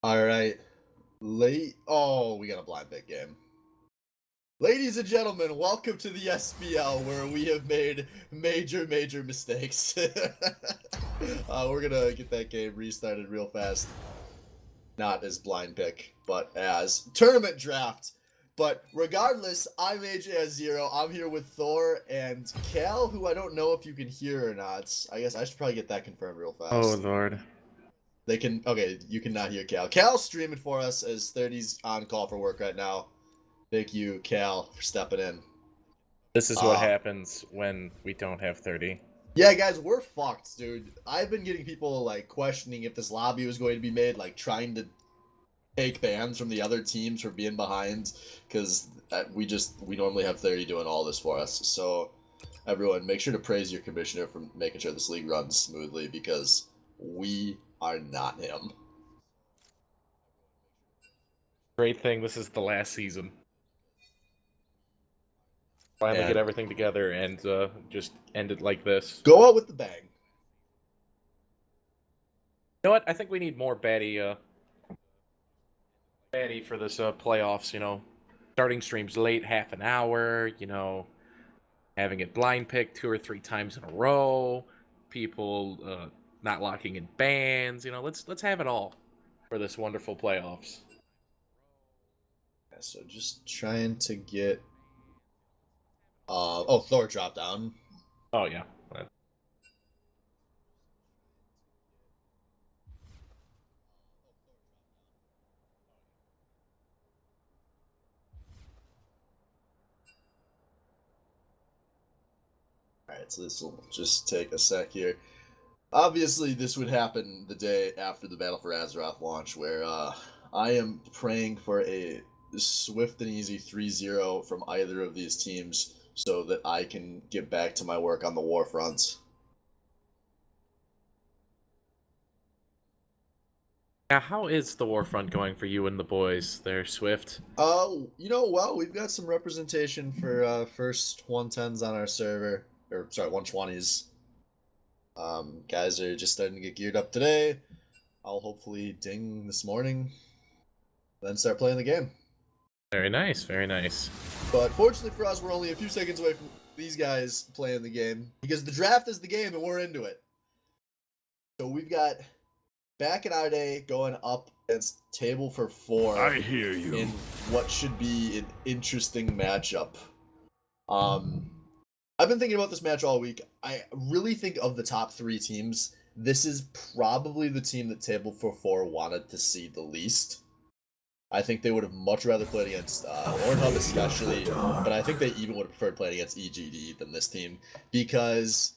All right. Oh, we got a blind pick game. Ladies and gentlemen, welcome to the SBL where we have made major mistakes. We're gonna get that game restarted real fast. Not as blind pick, but as tournament draft. But regardless, I'm AJ as Zero. I'm here with Thor and Cal, who I don't know if you can hear or not. I guess I should probably get that confirmed real Oh fast. Lord. They can. Okay, you cannot hear Cal. Cal's streaming for us as 30's on call for work right now. Thank you, Cal, for stepping in. This is what Uh, happens when we don't have 30. yeah, guys, we're fucked, dude. I've been getting people like questioning if this lobby was going to be made, like trying to take bans from the other teams for being behind, because we normally have 30 doing all this for us. So everyone, make sure to praise your commissioner for making sure this league runs smoothly because we are not him. Great thing this is the last season. Finally get And everything together and just end it like this. go out with the bang. You know what? I think we need more baddie for this playoffs, Starting streams late, half an hour, having it blind picked 2 or 3 times in a row, people not locking in bans, let's have it all for this wonderful playoffs. Yeah, so just trying to get. Oh, Thor dropped down. Oh yeah. All right, so this will just take a sec here. Obviously, this would happen the day after the Battle for Azeroth launch, where I am praying for a swift and easy 3-0 from either of these teams so that I can get back to my work on the war front. Now, how is the war front going for you and the boys there, Swift? Well, we've got some representation for first 110s on our server, or sorry, 120s. Guys are just starting to get geared up today. I'll hopefully ding this morning, then start playing the game. Very nice, very nice. But fortunately for us, we're only a few seconds away from these guys playing the game because the draft is the game and we're into it. So we've got Back in Our Day going up against Table for Four. I hear you. In what should be an interesting matchup. I've been thinking about this match all week. I really think of the top 3 teams, this is probably the team that Table for Four wanted to see the least. I think they would have much rather played against Ornhub especially, but I think they even would have preferred playing against EGD than this team because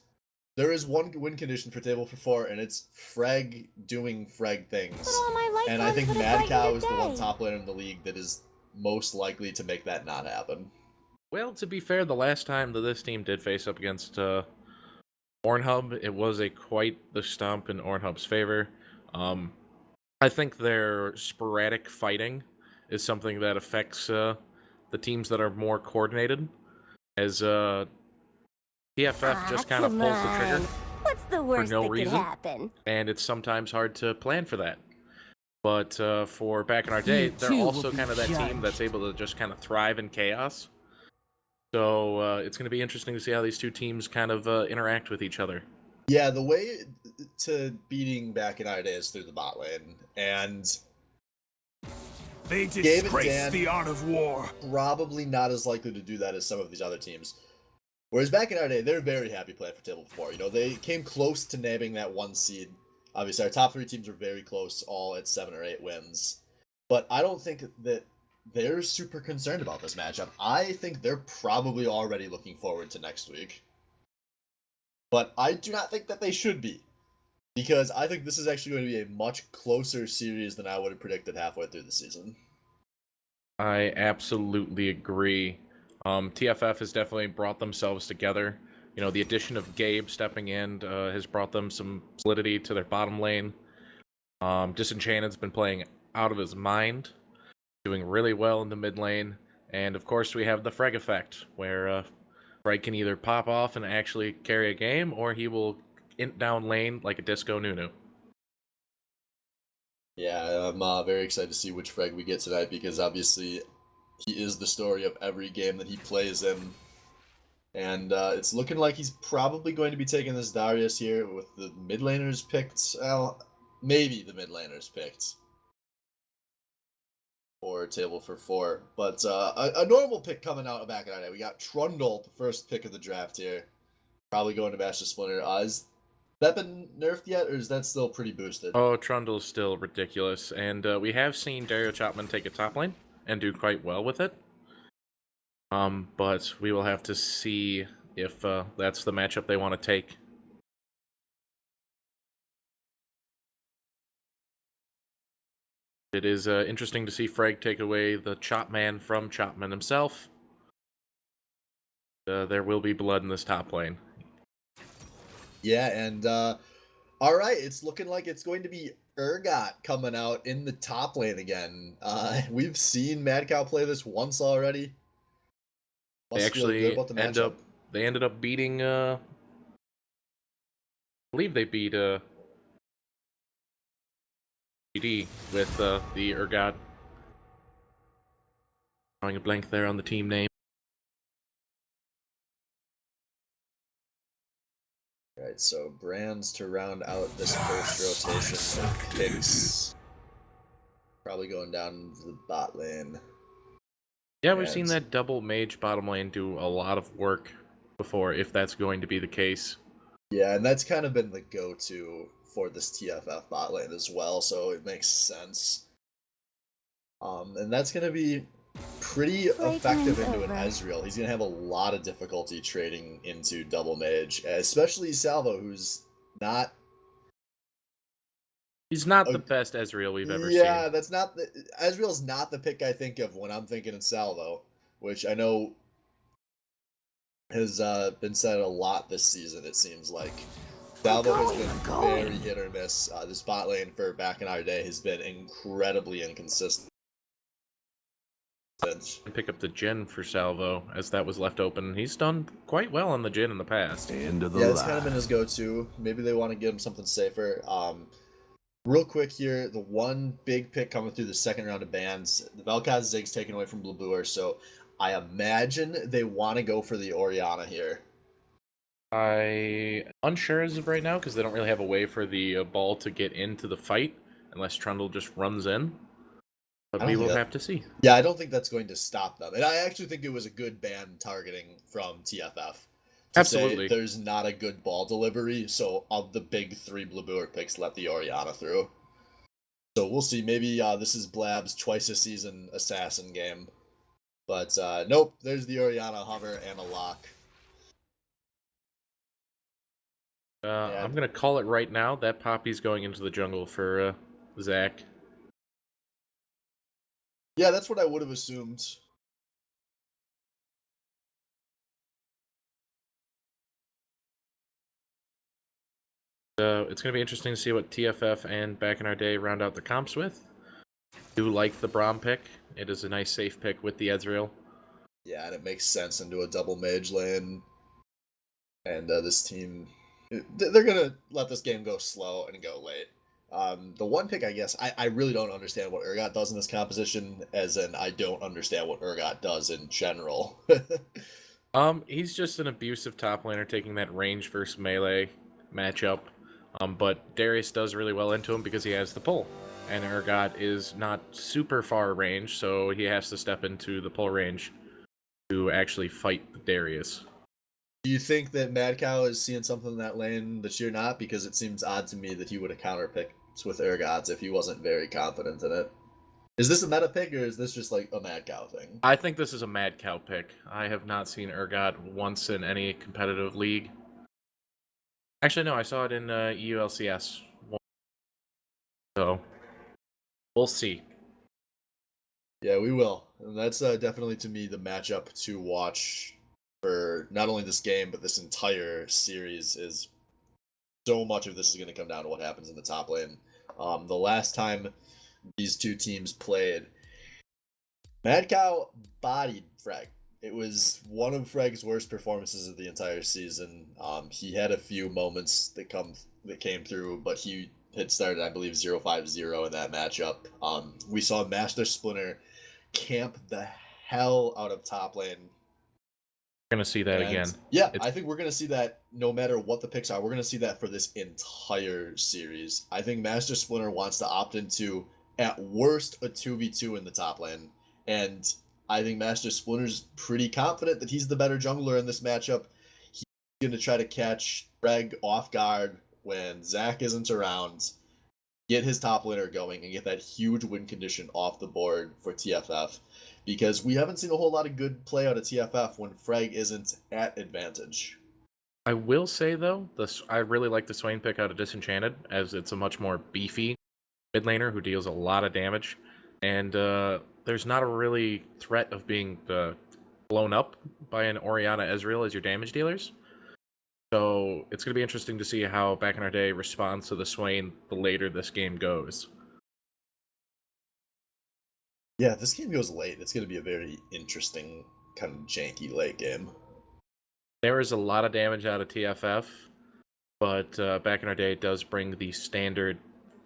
there is one win condition for Table for Four, and it's Frag doing Frag things. And I think Mad Cow is the one top laner in the league that is most likely to make that not happen. Well, to be fair, the last time that this team did face up against Ornhub, it was quite the stomp in Ornhub's favor. I think their sporadic fighting is something that affects the teams that are more coordinated, as TFF just kind of pulls the trigger What's the worst no that reason. could happen? and it's sometimes hard to plan for that. But for Back in Our Day, they're also kind of that team that's able to just kind of thrive in chaos. So it's going to be interesting to see how these two teams kind of interact with each other. Yeah, the way to beating Back in Our Day is through the bot lane, and They disgrace the art of war. Probably not as likely to do that as some of these other teams. Whereas Back in Our Day, they're very happy playing for Table 4. They came close to nabbing that 1 seed. Obviously, our top 3 teams were very close, all at 7 or 8 wins. But I don't think that they're super concerned about this matchup. I think they're probably already looking forward to next week. But I do not think that they should be. Because I think this is actually going to be a much closer series than I would have predicted halfway through the season. I absolutely agree. TFF has definitely brought themselves together. The addition of Gabe stepping in has brought them some solidity to their bottom lane. Disenchanted's been playing out of his mind, doing really well in the mid lane. And of course, we have the Frag effect, where Frag can either pop off and actually carry a game, or he will int down lane like a Disco Nunu. Yeah, I'm very excited to see which Frag we get tonight because obviously he is the story of every game that he plays in. And it's looking like he's probably going to be taking this Darius here with the mid laners picked. Well, maybe the mid laners picked for table for 4. But a normal pick coming out of back in our day. We got Trundle, the first pick of the draft here. Probably going to Bash the Splinter. Is that been nerfed yet, or is that still pretty boosted? Oh, Trundle's still ridiculous, and we have seen Dario Chapman take a top lane and do quite well with it. But we will have to see if that's the matchup they want to take. It is interesting to see Frag take away the Chopman from Chopman himself. There will be blood in this top lane. Yeah, and all right, it's looking like it's going to be Urgot coming out in the top lane again. We've seen Mad Cow play this once already. Must feel good about the matchup. They ended up beating. I believe they beat BioD with the Urgot. Drawing a blank there on the team name. Alright, so brands to round out this first rotation of picks. Probably going down to the bot lane. Yeah, we've seen that double mage bottom lane do a lot of work before, if that's going to be the case. Yeah, and that's kind of been the go-to for this TFF bot lane as well, so it makes sense. And that's going to be pretty effective into an Ezreal. He's going to have a lot of difficulty trading into double mage, especially Salvo, who's not... He's not the best Ezreal we've ever seen. Yeah, that's not the... Ezreal's not the pick I think of when I'm thinking of Salvo, which I know has been said a lot this season, it seems like. Salvo has been very hit or miss. This bot lane for back in our day has been incredibly inconsistent. Pick up the Jhin for Salvo, as that was left open. He's done quite well on the Jhin in the past. End of the Yeah, it's kind of been his go-to. Maybe they want to give him something safer. Real quick here, the one big pick coming through the second round of bans, the Vel'Koz Ziggs taken away from Blabur, so I imagine they want to go for the Orianna here. I'm unsure as of right now, because they don't really have a way for the ball to get into the fight, unless Trundle just runs in. But we will have to see. Yeah, I don't think that's going to stop them. And I actually think it was a good ban targeting from TFF. Absolutely. There's not a good ball delivery, so of the big 3 Blabur picks, let the Orianna through. So we'll see. Maybe this is Blab's twice a season assassin game. But nope, there's the Orianna hover and a lock. I'm going to call it right now. That Poppy's going into the jungle for Zach. Yeah, that's what I would have assumed. It's going to be interesting to see what TFF and Back in Our Day round out the comps with. I do like the Braum pick. It is a nice safe pick with the Ezreal. Yeah, and it makes sense into a double mage lane. And this team, they're going to let this game go slow and go late. The one pick, I guess, I really don't understand what Urgot does in this composition, as in I don't understand what Urgot does in general. He's just an abusive top laner taking that range versus melee matchup. But Darius does really well into him because he has the pull. And Urgot is not super far range, so he has to step into the pull range to actually fight Darius. Do you think that Mad Cow is seeing something in that lane that you're not? Because it seems odd to me that he would have counterpicked with Urgots if he wasn't very confident in it. Is this a meta pick, or is this just like a Mad Cow thing? I think this is a Mad Cow pick. I have not seen Urgot once in any competitive league. Actually, no, I saw it in EULCS. So, we'll see. Yeah, we will. And that's definitely, to me, the matchup to watch for not only this game, but this entire series. Is so much of this is going to come down to what happens in the top lane. The last time these two teams played, Mad Cow bodied Frag. It was one of Frag's worst performances of the entire season. He had a few moments that came through, but It started, I believe, 0-5-0 in that matchup. We saw Master Splinter camp the hell out of top lane. We're gonna see that again. Yeah, It's I think we're going to see that no matter what the picks are. We're going to see that for this entire series. I think Master Splinter wants to opt into, at worst, a 2v2 in the top lane. And I think Master Splinter's pretty confident that he's the better jungler in this matchup. He's going to try to catch Greg off guard when Zach isn't around, get his top laner going, and get that huge win condition off the board for TFF. Because we haven't seen a whole lot of good play out of TFF when Frag isn't at advantage. I will say though, I really like the Swain pick out of Disenchanted, as it's a much more beefy mid laner who deals a lot of damage, and there's not a really threat of being blown up by an Orianna Ezreal as your damage dealers. So it's going to be interesting to see how Back in Our Day responds to the Swain the later this game goes. Yeah, if this game goes late, it's going to be a very interesting, kind of janky late game. There is a lot of damage out of TFF, but Back in Our Day does bring the standard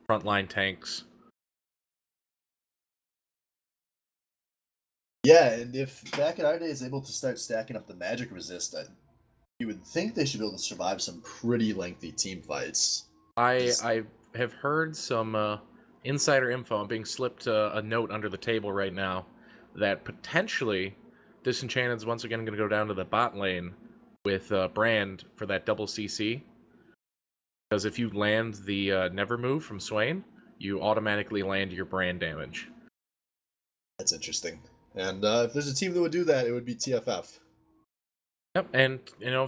frontline tanks. Yeah, and if Back in Our Day is able to start stacking up the magic resist, you would think they should be able to survive some pretty lengthy team fights. I have heard some insider info. I'm being slipped a note under the table right now that potentially Disenchanted's once again going to go down to the bot lane with Brand for that double CC. Because if you land the Never Move from Swain, you automatically land your Brand damage. That's interesting. And if there's a team that would do that, it would be TFF. Yep, and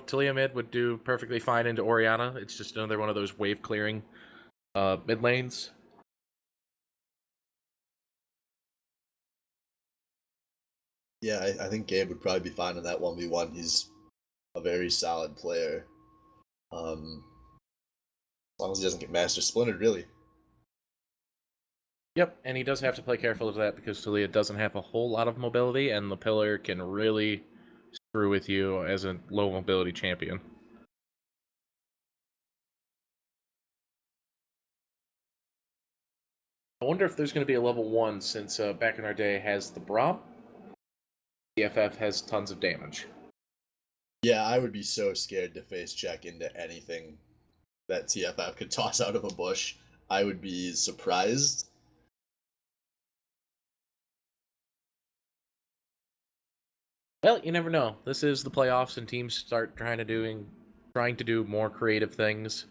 Talia mid would do perfectly fine into Orianna. It's just another one of those wave clearing mid lanes. Yeah, I think Gabe would probably be fine in that 1v1. He's a very solid player. As long as he doesn't get Master Splintered, really. Yep, and he does have to play careful of that because Talia doesn't have a whole lot of mobility, and the pillar can really screw with you as a low mobility champion. I wonder if there's going to be a level 1 since Back in Our Day has the Braum. TFF has tons of damage. Yeah, I would be so scared to face check into anything that TFF could toss out of a bush. I would be surprised. Well, you never know. This is the playoffs, and teams start trying to do more creative things.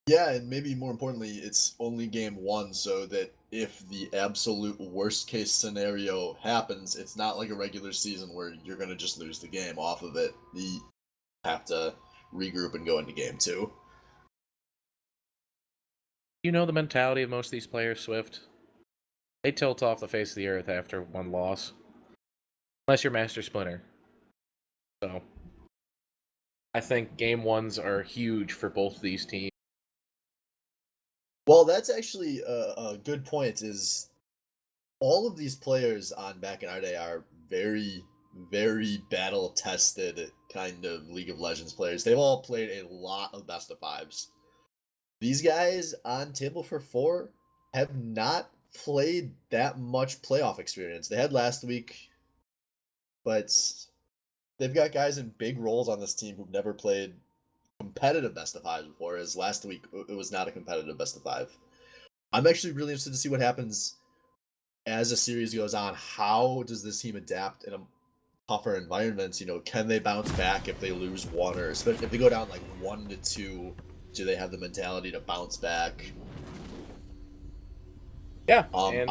Yeah, and maybe more importantly, it's only game 1, so that if the absolute worst case scenario happens, it's not like a regular season where you're going to just lose the game off of it. You have to regroup and go into game 2. You know the mentality of most of these players, Swift. They tilt off the face of the earth after one loss. Unless you're Master Splinter. So, I think game 1s are huge for both these teams. Well, that's actually a good point, is all of these players on Back in Our Day are very, very battle-tested kind of League of Legends players. They've all played a lot of best of fives. These guys on Table for 4 have not played that much playoff experience. They had last week, but they've got guys in big roles on this team who've never played competitive best of fives before, as last week it was not a competitive best of 5. I'm actually really interested to see what happens as the series goes on. How does this team adapt in a tougher environment? Can they bounce back if they lose one, or especially if they go down like 1-2? Do they have the mentality to bounce back? Yeah, I'm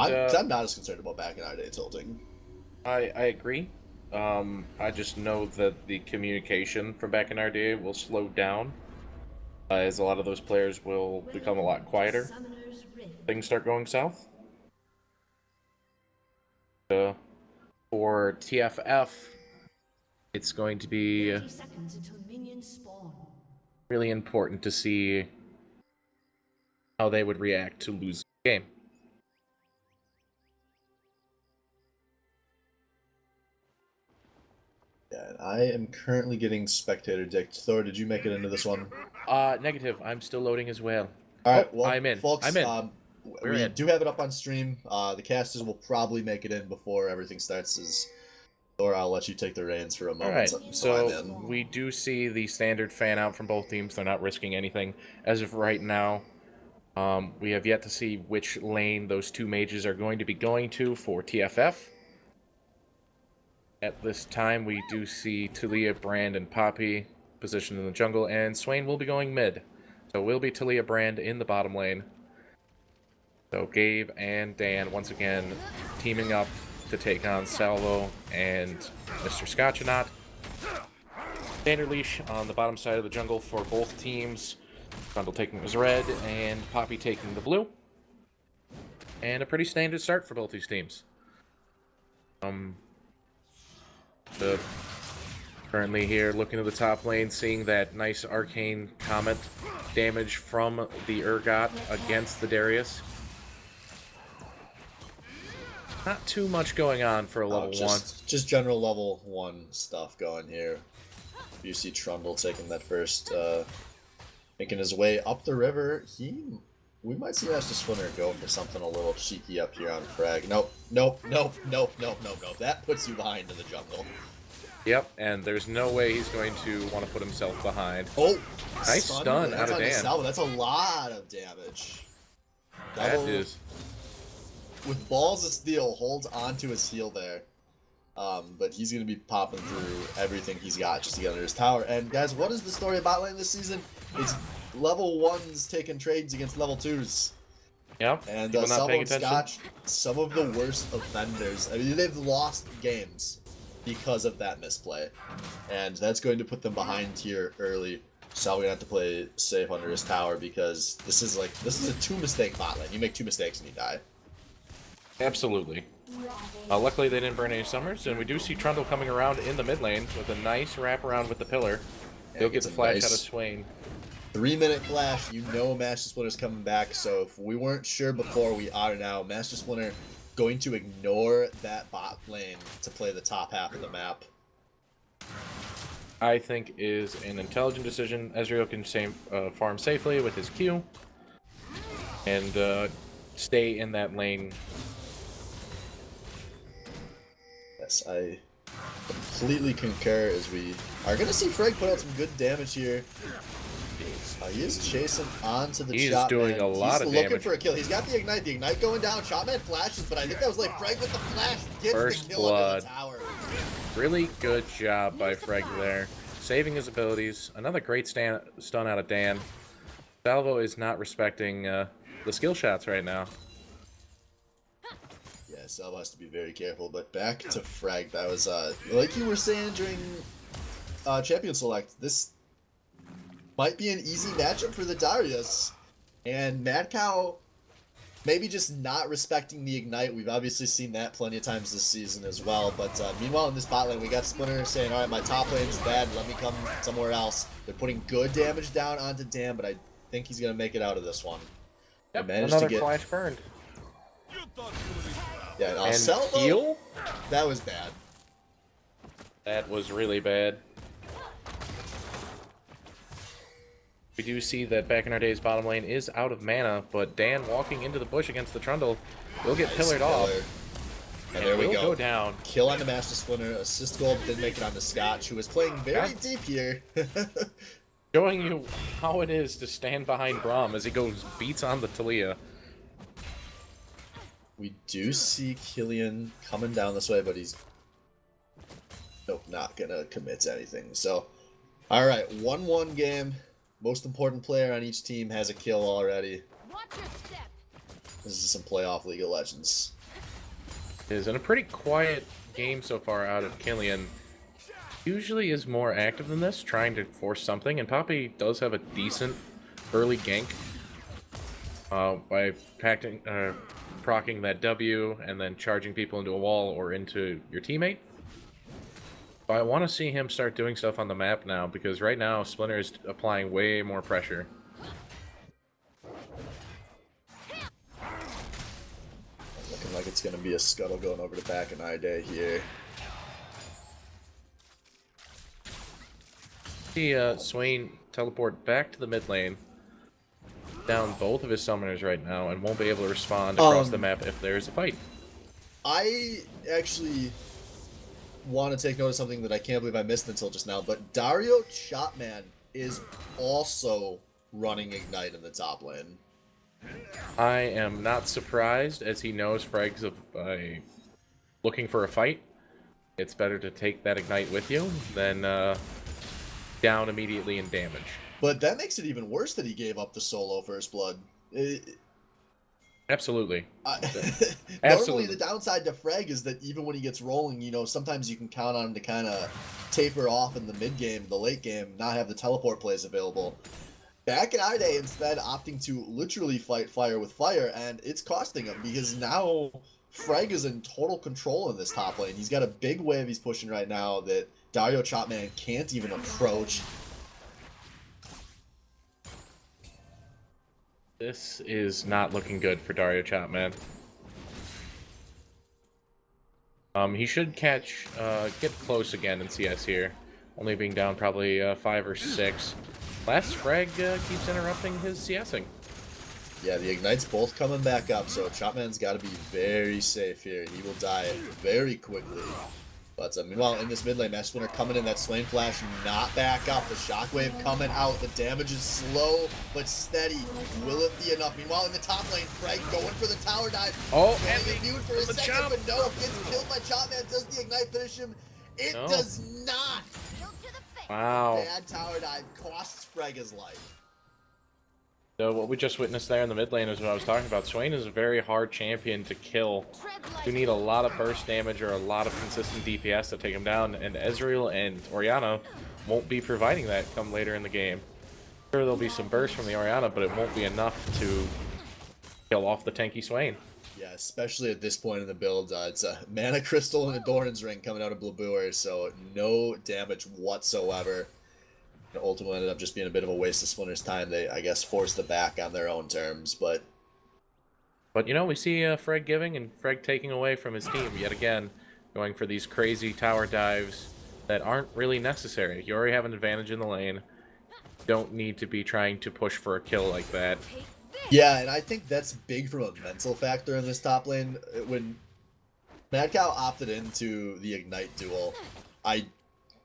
not as concerned about Back in Our Day tilting. I agree. I just know that the communication from Back in Our Day will slow down as a lot of those players will become a lot quieter. Things start going south. For TFF, it's going to be really important to see how they would react to losing the game. Yeah, I am currently getting spectator dicked. Thor, did you make it into this one? Negative. I'm still loading as well. All right, Oh, well, I'm in. folks, I'm in. We're we in. do have it up on stream. The casters will probably make it in before everything starts. Or I'll let you take the reins for a All moment. right, So I'm so in. we do see the standard fan out from both teams. They're not risking anything as of right now. We have yet to see which lane those two mages are going to be going to for TFF. At this time, we do see Talia, Brand, and Poppy positioned in the jungle, and Swain will be going mid. So we'll be Talia, Brand in the bottom lane. So Gabe and Dan once again teaming up to take on Salvo and Mr. Scotchanaut. Standard leash on the bottom side of the jungle for both teams. Trundle taking his red and Poppy taking the blue. And a pretty standard start for both these teams. Currently here looking at the top lane, seeing that nice arcane comet damage from the Urgot against the Darius. Not too much going on for a level 1. Just general level 1 stuff going here. You see Trundle taking that first, making his way up the river. We might see Master Splinter go for something a little cheeky up here on Frag. Nope. That puts you behind in the jungle. Yep, and there's no way he's going to want to put himself behind. Oh! Nice stun out of Dan. Salvo. That's a lot of damage. That is... With Balls of Steel, holds onto his heel there. But he's going to be popping through everything he's got just to get under his tower. And guys, what is the story of bot lane this season? It's level 1s taking trades against level 2s. Yep, and Salvo and Scotch, some of the worst offenders. I mean, they've lost games because of that misplay. And that's going to put them behind here early. Salvo gonna have to play safe under his tower because this is a 2-mistake bot lane. You make 2 mistakes and you die. Absolutely. Luckily they didn't burn any summers, and we do see Trundle coming around in the mid lane with a nice wraparound with the pillar. He'll get the flash out of Swain. 3-minute flash, you know Master Splinter's coming back, so if we weren't sure before, we are now. Master Splinter going to ignore that bot lane to play the top half of the map. I think is an intelligent decision. Ezreal can farm safely with his Q and stay in that lane. Yes, I completely concur as we are going to see Freg put out some good damage here. He is chasing onto the He's Chopman. doing a lot of damage. He's looking for a kill. He's got the Ignite going down. Chopman flashes, but I think that was like Freg with the flash. Gets First the kill blood. under the tower. Really good job by Freg there. Saving his abilities. Another great stun out of Dan. Salvo is not respecting the skill shots right now. Yeah, Salvo has to be very careful. But back to Frag. That was, like you were saying during Champion Select, this might be an easy matchup for the Darius. And Mad Cow maybe just not respecting the Ignite. We've obviously seen that plenty of times this season as well. But meanwhile, in this bot lane, we got Splinter saying, alright, my top lane's bad. Let me come somewhere else. They're putting good damage down onto Dan, but I think he's going to make it out of this one. Yep, another flash burned. Yeah, and Salvo, heal? that was bad. That was really bad. We do see that back in our days, bottom lane is out of mana, but Dan walking into the bush against the Trundle will get pillared off. And there we go down. Kill on the Master Splinter. Assist gold didn't make it on the Scotch, who is playing very deep here. Showing you how it is to stand behind Braum as he beats on the Talia. We do see Killian coming down this way, but he's not gonna commit to anything. So, all right, 1-1 game. Most important player on each team has a kill already. Watch your step. This is some playoff League of Legends. It is in a pretty quiet game so far out of Killian. Usually is more active than this, trying to force something, and Poppy does have a decent early gank by proccing that W and then charging people into a wall or into your teammate. But I want to see him start doing stuff on the map now, because right now Splinter is applying way more pressure. Looking like it's going to be a scuttle going over to back in Ide here. See Swain teleport back to the mid lane. down both of his summoners right now and won't be able to respond across the map if there's a fight. I actually want to take note of something that I can't believe I missed until just now, but Dario Chopman is also running Ignite in the top lane. I am not surprised, as he knows Frag's looking for a fight. It's better to take that Ignite with you than down immediately in damage. But that makes it even worse that he gave up the solo First Blood. Absolutely. Normally, Absolutely. the downside to Frag is that even when he gets rolling, you know, sometimes you can count on him to kind of taper off in the mid game, the late game, not have the teleport plays available. Back in our day, instead, opting to literally fight fire with fire, and it's costing him because now Frag is in total control in this top lane. He's got a big wave he's pushing right now that Dario Chopman can't even approach. This is not looking good for Dario Chopman. He should get close again in CS here, only being down probably 5 or 6. Last Frag keeps interrupting his CSing. Yeah, the Ignite's both coming back up, so Chopman's got to be very safe here. He will die very quickly. But meanwhile, in this mid lane, Master Splinter coming in, that Swain Flash not back up. The Shockwave coming out. The damage is slow but steady. Will it be enough? Meanwhile, in the top lane, Frag going for the tower dive. Oh, and and immune for a the second, jump. but no, gets killed by Chopman. Does the Ignite finish him? It No. does not. Wow. Bad tower dive costs Frag his life. So what we just witnessed there in the mid lane is what I was talking about. Swain is a very hard champion to kill. You need a lot of burst damage or a lot of consistent DPS to take him down, and Ezreal and Orianna won't be providing that come later in the game. Sure, there'll be some burst from the Orianna, but it won't be enough to kill off the tanky Swain. Yeah, especially at this point in the build. It's a Mana Crystal and a Doran's Ring coming out of Blue so no damage whatsoever. It ultimately ended up just being a bit of a waste of Splinter's time. They, I guess, forced the back on their own terms, but you know, we see Frag giving and Frag taking away from his team yet again, going for these crazy tower dives that aren't really necessary. You already have an advantage in the lane. Don't need to be trying to push for a kill like that. yeah, and I think that's big from a mental factor in this top lane. When Mad Cow opted into the Ignite duel, I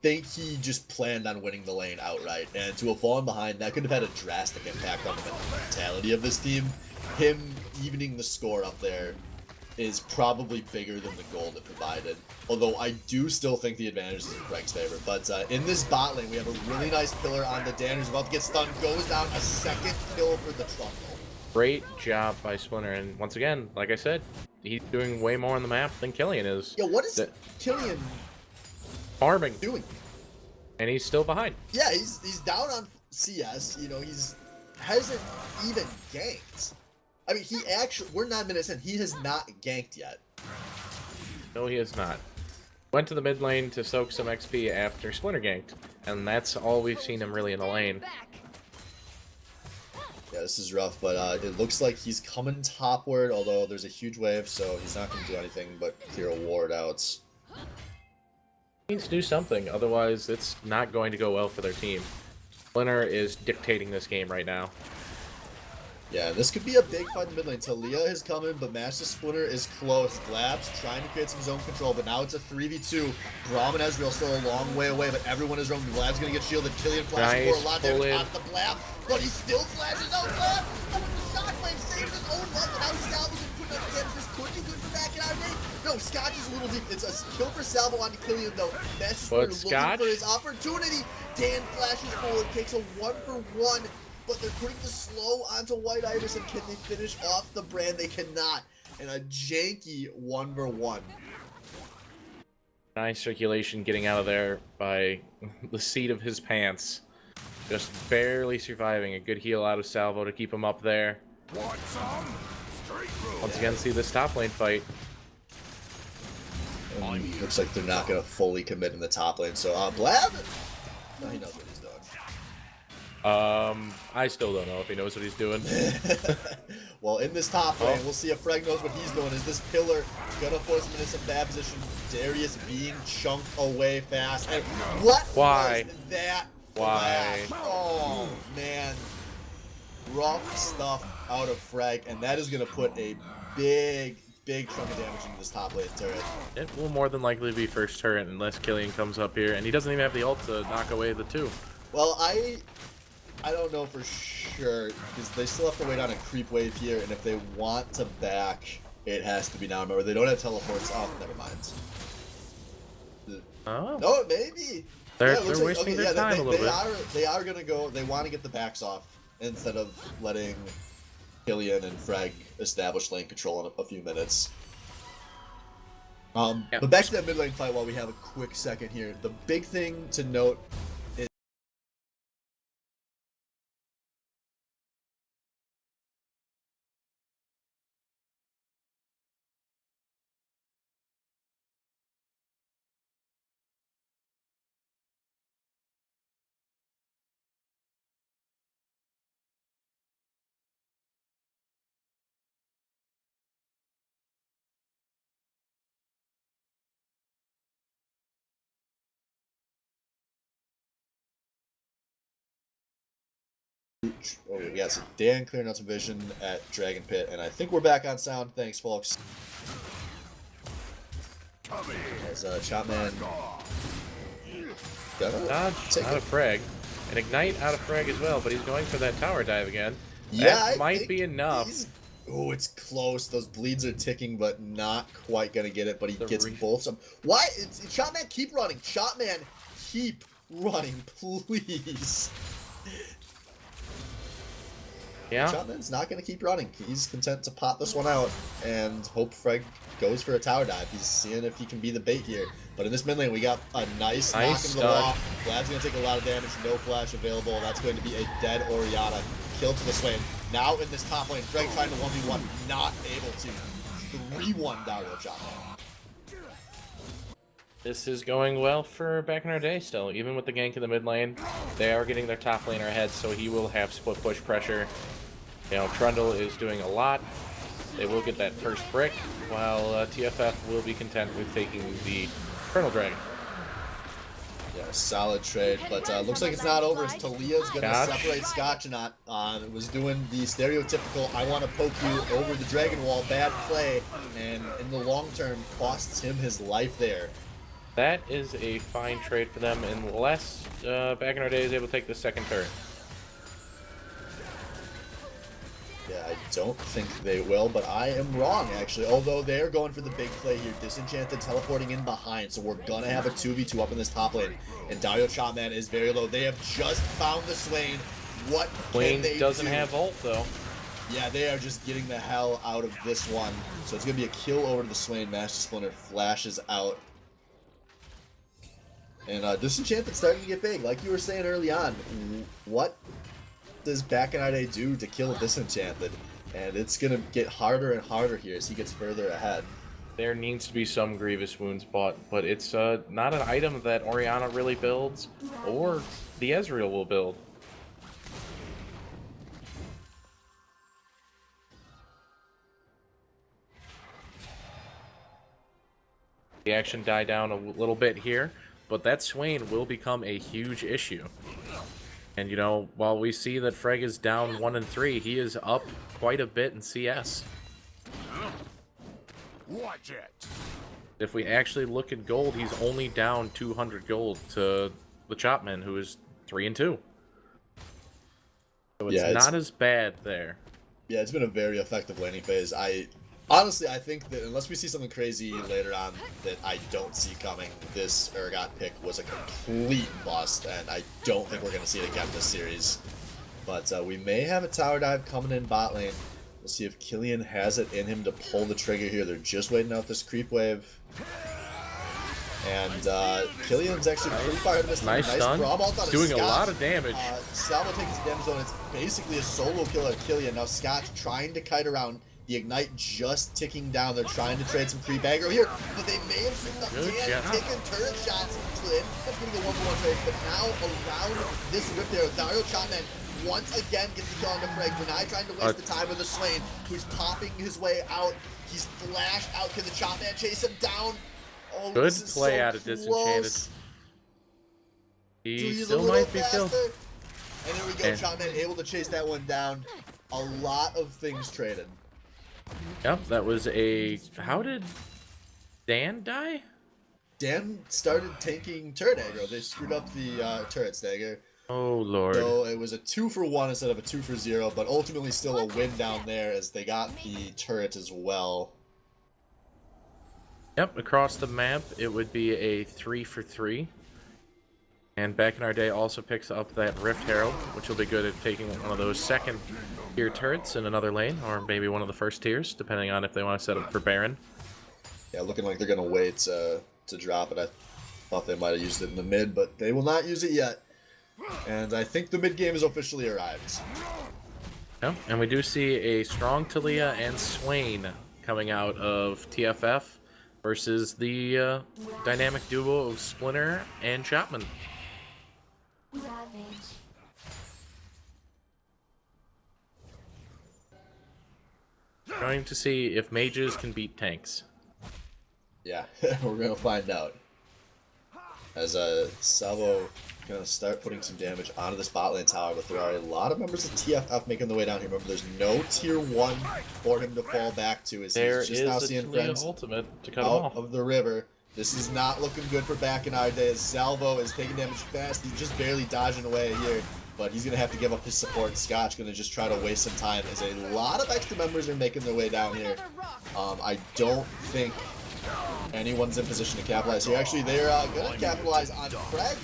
think he just planned on winning the lane outright, and to have fallen behind, that could have had a drastic impact on the mentality of this team. Him evening the score up there is probably bigger than the gold it provided, although I do still think the advantage is in Frank's favor. But in this bot lane, we have a really nice pillar on the Dan, who's about to get stunned, goes down, a second kill for the Trundle. Great job by Splinter, and once again, like I said, he's doing way more on the map than Killian is. Yeah, what is Killian Farming, doing? and he's still behind. Yeah, he's down on CS. You know, hasn't even ganked. I mean, he actually, we're 9 minutes in, he has not ganked yet. No, he is not. Went to the mid lane to soak some XP after Splinter ganked, and that's all we've seen him really in the lane. Yeah, this is rough, but it looks like he's coming topward, although there's a huge wave, so he's not going to do anything but clear a ward out. He needs to do something, otherwise it's not going to go well for their team. Splinter is dictating this game right now. Yeah, this could be a big fight in the mid lane. Talia has come in, but Master Splinter is close. Blab's trying to create some zone control, but now it's a 3v2. Braum and Ezreal still a long way away, but everyone is roaming. Blab's going to get shielded. Killian flashes for a lot of damage on the Blab, but he still flashes out Blab. Oh, the Shockwave saves his own life, and now Salvo's putting up damage. This could be good for back in our day. No, Scotch is a little deep. It's a kill for Salvo onto Killian, though. Master Splinter looking for his opportunity. Dan flashes forward, takes a 1-for-1. But they're putting the slow onto White Iris, and can they finish off the brand? They cannot. And a janky 1v1. Nice circulation getting out of there by the seat of his pants. Just barely surviving. A good heal out of Salvo to keep him up there. Once again, see this top lane fight. Looks like they're not going to fully commit in the top lane. So, Blab? No, he knows what he's doing. I still don't know if he knows what he's doing. Well, in this top lane, we'll see if Frag knows what he's doing. Is this pillar gonna force him into some bad position? Darius being chunked away fast. And what Why? was that? Why? Flash? Oh, man. rough stuff out of Frag, and that is going to put a big chunk of damage into this top lane turret. It will more than likely be first turret unless Killian comes up here, and he doesn't even have the ult to knock away the 2. Well, I don't know for sure, because they still have to wait on a creep wave here, and if they want to back, it has to be now. Remember, they don't have teleports. Oh, never mind. Oh. No, maybe. They're like, wasting their time a little bit. They are going to go, they want to get the backs off instead of letting Killian and Frag establish lane control in a few minutes. But back to that mid lane fight while we have a quick second here. The big thing to note is we got some Dan clearing out some vision at Dragon Pit, and I think we're back on sound. Thanks, folks. As Chopman Dodge out of Frag. And Ignite out of Frag as well, but he's going for that tower dive again. Yeah, that might be enough. Oh, it's close. Those bleeds are ticking, but not quite gonna get it. But he gets both. Why? Chopman, keep running. Chopman, keep running, please. Yeah. Chopman's not going to keep running. He's content to pop this one out and hope Freg goes for a tower dive. He's seeing if he can be the bait here. But in this mid lane, we got a nice knock into the wall. Vlad's going to take a lot of damage. No flash available. That's going to be a dead Orianna. Kill to the Swain. Now in this top lane, Freg trying to 1v1. Not able to. 3-1 Dario Chopman. This is going well for back in our day still. Even with the gank in the mid lane, they are getting their top laner ahead, so he will have split push pressure. You know, Trundle is doing a lot. They will get that first brick, while TFF will be content with taking the Colonel Dragon. Yeah, solid trade, but looks like it's not over as Talia's going to separate Scotchnaut. Was doing the stereotypical, I want to poke you over the Dragon Wall, bad play, and in the long term, costs him his life there. That is a fine trade for them, unless back in our day is able to take the second turret. Yeah, I don't think they will, but I am wrong, actually. Although they're going for the big play here. Disenchanted teleporting in behind, so we're going to have a 2v2 up in this top lane. And Dario Chopman is very low. They have just found the Swain. What can they do? Doesn't have ult, though. Yeah, they are just getting the hell out of this one. So it's going to be a kill over to the Swain. Master Splinter flashes out. And Disenchanted's starting to get big. Like you were saying early on, what does Back in Our Day do to kill Disenchanted? And it's going to get harder and harder here as he gets further ahead. There needs to be some Grievous Wounds bought, but it's not an item that Orianna really builds, or the Ezreal will build. The action died down a little bit here, but that Swain will become a huge issue. And you know, while we see that Freg is down 1 and 3, he is up quite a bit in CS. Watch it. If we actually look at gold, he's only down 200 gold to the Chopman, who is 3 and 2. So it's not as bad there. Yeah, it's been a very effective laning phase. Honestly, I think that unless we see something crazy later on that I don't see coming, this Urgot pick was a complete bust, and I don't think we're going to see it again this series. But we may have a tower dive coming in bot lane. We'll see if Killian has it in him to pull the trigger here. They're just waiting out this creep wave. And Killian's actually pretty far ahead of this. Nice stun. Doing a lot of damage. Salvo takes the damage zone. It's basically a solo kill at Killian. Now Scotch trying to kite around. The Ignite just ticking down. They're trying to trade some creep aggro here, but they may have picked up Dan, taking turret shots. Flynn, that's going to go 1-for-1 trade, but now around this rip there, Dario Chopman once again gets the kill on the Freg. Deny trying to waste the time with the Swain, who's popping his way out. He's flashed out. Can the Chopman chase him down? Oh, good play out of Disenchanted. He still might be killed. And there we go, Chopman able to chase that one down. A lot of things traded. Yep, that was a... How did Dan die? Dan started tanking turret aggro. They screwed up the turret stagger. Oh, Lord. So it was a 2-for-1 instead of a 2-for-0, but ultimately still a win down there as they got the turret as well. Yep, across the map, it would be a 3-for-3. And Back in Our Day also picks up that Rift Herald, which will be good at taking one of those second-tier turrets in another lane, or maybe one of the first tiers, depending on if they want to set up for Baron. Yeah, looking like they're going to wait to drop it. I thought they might have used it in the mid, but they will not use it yet. And I think the mid game has officially arrived. Yep, and we do see a strong Talia and Swain coming out of TFF versus the dynamic duo of Splinter and Chapman. Trying to see if mages can beat tanks. Yeah, we're going to find out. As Salvo gonna start putting some damage onto this bot lane tower, but there are a lot of members of TFF making the way down here. Remember, there's no tier 1 for him to fall back to. As There he's just is now a seeing Talia friends ultimate to cut him out off. of the river. This is not looking good for Back in Our Day as Salvo is taking damage fast. He's just barely dodging away here, but he's gonna have to give up his support. Scotch gonna just try to waste some time as a lot of extra members are making their way down here. I don't think anyone's in position to capitalize here. Actually, they're gonna capitalize on Craig.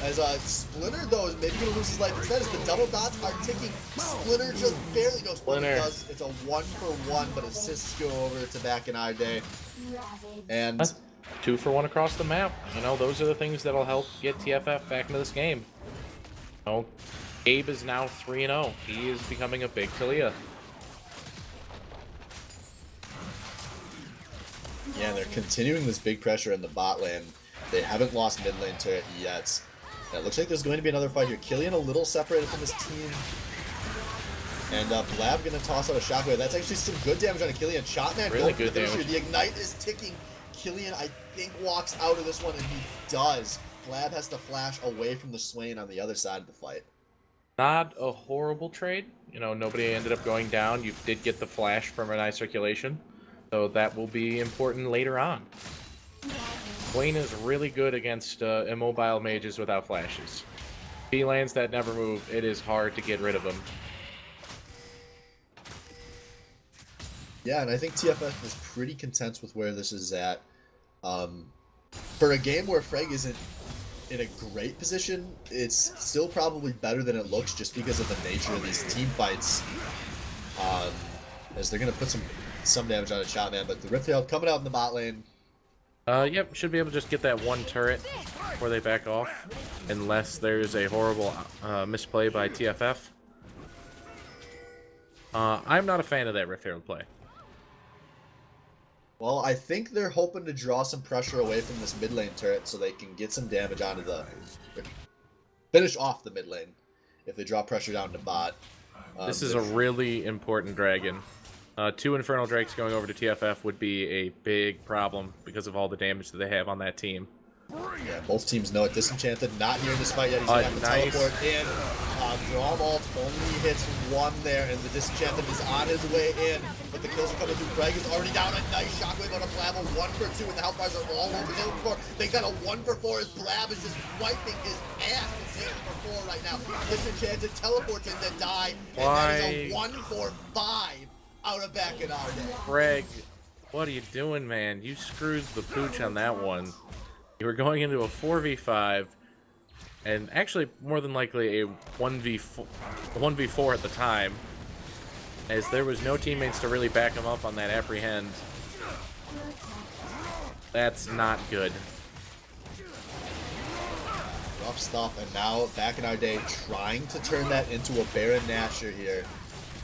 As Splinter, though, is maybe going to lose his life instead as the double dots are ticking. Splinter just barely, no, Splinter does. It's a 1-for-1, but assists go over to Back in Our Day. And 2-for-1 across the map. You know, those are the things that'll help get TFF back into this game. You know, Gabe is now 3-0. He is becoming a big Talia. yeah, they're continuing this big pressure in the bot lane. They haven't lost mid lane to it yet. And it looks like there's going to be another fight here. Killian a little separated from his team. And Blab going to toss out a shockwave. That's actually some good damage on a Killian. Shotman really good damage. The Ignite is ticking. Killian, I think, walks out of this one, and he does. Blab has to flash away from the Swain on the other side of the fight. Not a horrible trade. You know, nobody ended up going down. You did get the flash from an eye circulation. So that will be important later on. Wayne is really good against immobile mages without flashes. V-lanes that never move, it is hard to get rid of them. Yeah, and I think TFF is pretty content with where this is at. For a game where Freg isn't in a great position, it's still probably better than it looks just because of the nature of these team fights. As they're going to put some damage on a Shotman, but the Rift Herald coming out in the bot lane. Yep, should be able to just get that one turret before they back off, unless there's a horrible misplay by TFF. I'm not a fan of that Rift Herald play. Well, I think they're hoping to draw some pressure away from this mid lane turret so they can get some damage onto the... finish off the mid lane if they draw pressure down to bot. This is a really important dragon. 2 Infernal Drakes going over to TFF would be a big problem because of all the damage that they have on that team. Yeah, both teams know it. Disenchanted not here in this fight yet. He's going to have to teleport in. Braum ult only hits 1 there, and the Disenchanted is on his way in. But the kills are coming through. Greg is already down. A nice shockwave on a Blab. 1-for-2, and the health bars are all over the for. They got a 1-for-4 as Blab is just wiping his ass with 0-for-4 right now. Disenchanted teleports in to die, and that is a 1-for-5 out of Back in Our Day. Greg, what are you doing, man? You screwed the pooch on that one. You were going into a 4v5, and actually more than likely a 1v4 at the time, as there was no teammates to really back him up on that apprehend. That's not good. Rough stuff, and now Back in Our Day trying to turn that into a Baron Nashor here.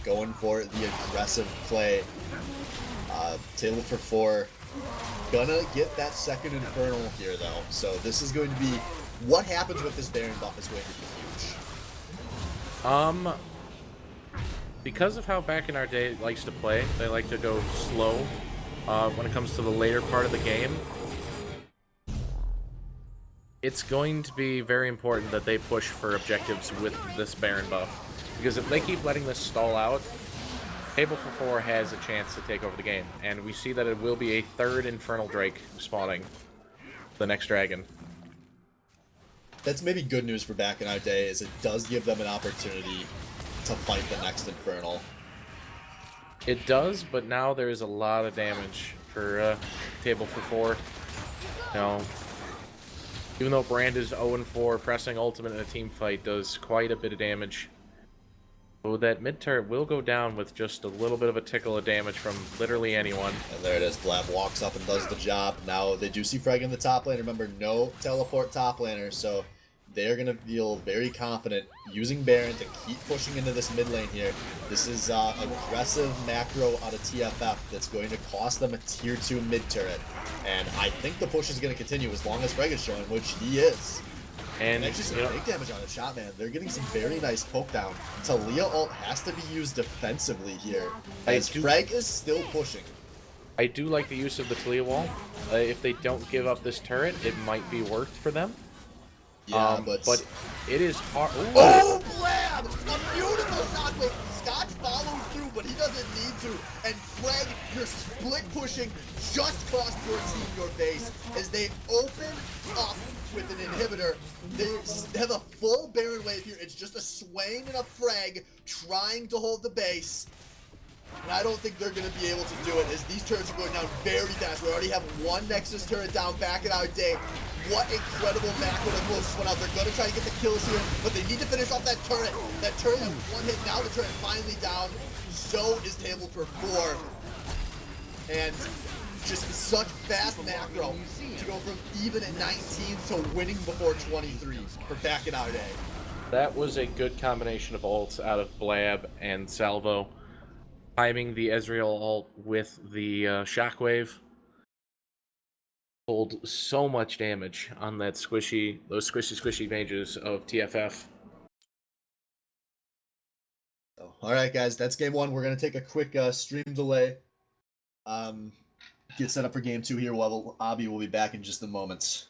Going for the aggressive play. Table for 4. Gonna get that second Infernal here, though. So this is going to be... What happens with this Baron buff is going to be huge. Because of how Back in Our Day likes to play, they like to go slow when it comes to the later part of the game. it's going to be very important that they push for objectives with this Baron buff. Because if they keep letting this stall out, Table for 4 has a chance to take over the game. And we see that it will be a third Infernal Drake spawning the next dragon. That's maybe good news for back in our day, is it does give them an opportunity to fight the next Infernal. It does, but now there is a lot of damage for Table for 4. Now, even though Brand is 0-4, pressing ultimate in a team fight does quite a bit of damage. So that mid turret will go down with just a little bit of a tickle of damage from literally anyone. And there it is. Blab walks up and does the job. Now they do see Freg in the top lane. Remember, no teleport top laner, so they're going to feel very confident using Baron to keep pushing into this mid lane here. This is aggressive macro out of TFF that's going to cost them a tier 2 mid turret. And I think the push is going to continue as long as Freg is showing, which he is. And actually some big damage on the shot, man. They're getting some very nice poke down. Talia ult has to be used defensively here, as Freg is still pushing. I do like the use of the Talia wall. If they don't give up this turret, it might be worth for them. Yeah, but it is hard. Ooh. Oh, Blab! A beautiful shockwave. Scotch follows through, but he doesn't need to. And Freg, you're split pushing, just cost your team your base as they open up with an inhibitor. They have a full Baron wave here. It's just a Swain and a Freg trying to hold the base. And I don't think they're going to be able to do it, as these turrets are going down very fast. We already have one Nexus turret down back in our day. What incredible macro to close this one out. They're going to try to get the kills here, but they need to finish off that turret. That turret has one hit. Now the turret finally down. So is Table for 4. And just such fast macro to go from even at 19 to winning before 23 for back in our day. That was a good combination of ults out of Blab and Salvo. Timing the Ezreal ult with the shockwave pulled so much damage on that those squishy mages of TFF. So, all right, guys, that's game 1. We're gonna take a quick stream delay. Get set up for game 2 here. While Abby will be back in just a moment.